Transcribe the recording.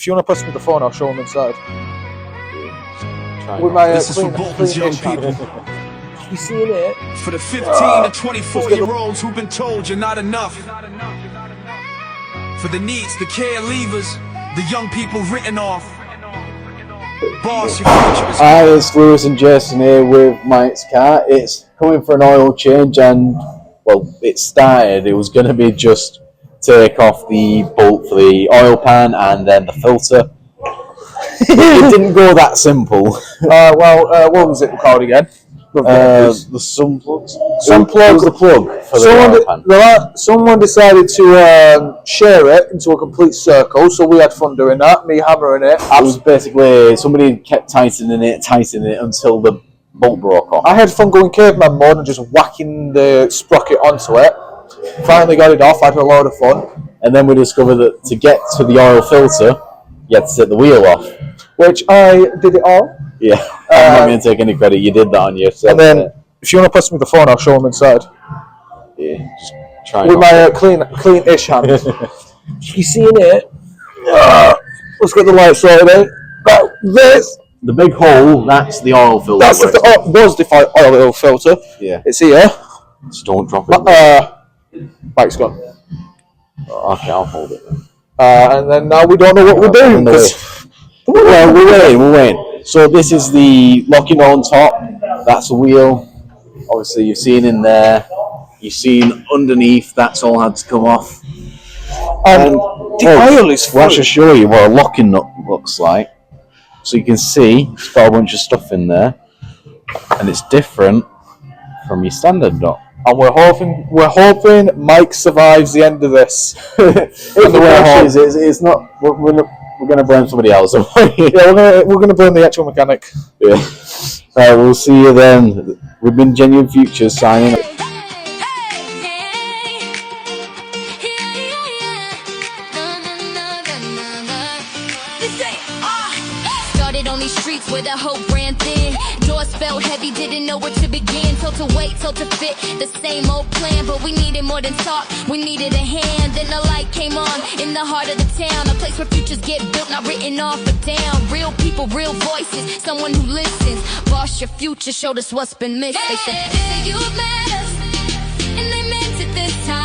If you want to pass me the phone, I'll show them inside. With my this is for Bolton's young people. You seeing it? For the 15 to 24-year-olds who've been told you're not enough. For the NEETs, the care leavers, the young people written off. Boss, your future is... Hi, it's Lewis and Jason here with Mike's car. It's coming for an oil change and, well, it started. It was going to be just take off the bolt for the oil pan and then the filter. It didn't go that simple. What was it called again? The sump plugs. Sump plug. Was the plug for the oil pan. Someone decided to share it into a complete circle, so we had fun doing that. Me hammering it. It was basically somebody kept tightening it until the bolt broke off. I had fun going caveman mode and just whacking the sprocket onto it. Finally got it off. I had a load of fun. And then we discovered that to get to the oil filter, you had to take the wheel off. Which I did it all. Yeah, I'm not going to take any credit. You did that on yourself. And then, if you want to pass me the phone, I'll show them inside. Yeah, just try with my clean-ish hand. You seeing it? Let's get the light sorted out. The big hole, that's the oil filter. Was the oil filter. Yeah. It's here. Just don't drop it. Mike's gone. Okay, I'll hold it then. And then now we don't know what we're doing. Well, we're waiting. So this is the locking on top. That's the wheel. Obviously, you've seen in there. You've seen underneath. That's all had to come off. And the oil is free. Well, I should show you what a locking nut looks like. So you can see it's got a bunch of stuff in there, and it's different from your standard nut. And we're hoping Mike survives the end of this. It's not. We're going to blame somebody else. Yeah, we're gonna blame the actual mechanic. Yeah. Alright, we'll see you then. We've been Genuine Futures signing up. Started on these streets where the hope ran thin. Doors felt heavy, didn't know where to begin. Told to wait, told to fit the same old plan. But we needed more than talk, we needed a hand. Then the light came on in the heart of the town. A place where futures get built, not written off or down. Real people, real voices, someone who listens. Boss, your future showed us what's been missed. They said, you've met us, and they meant it this time.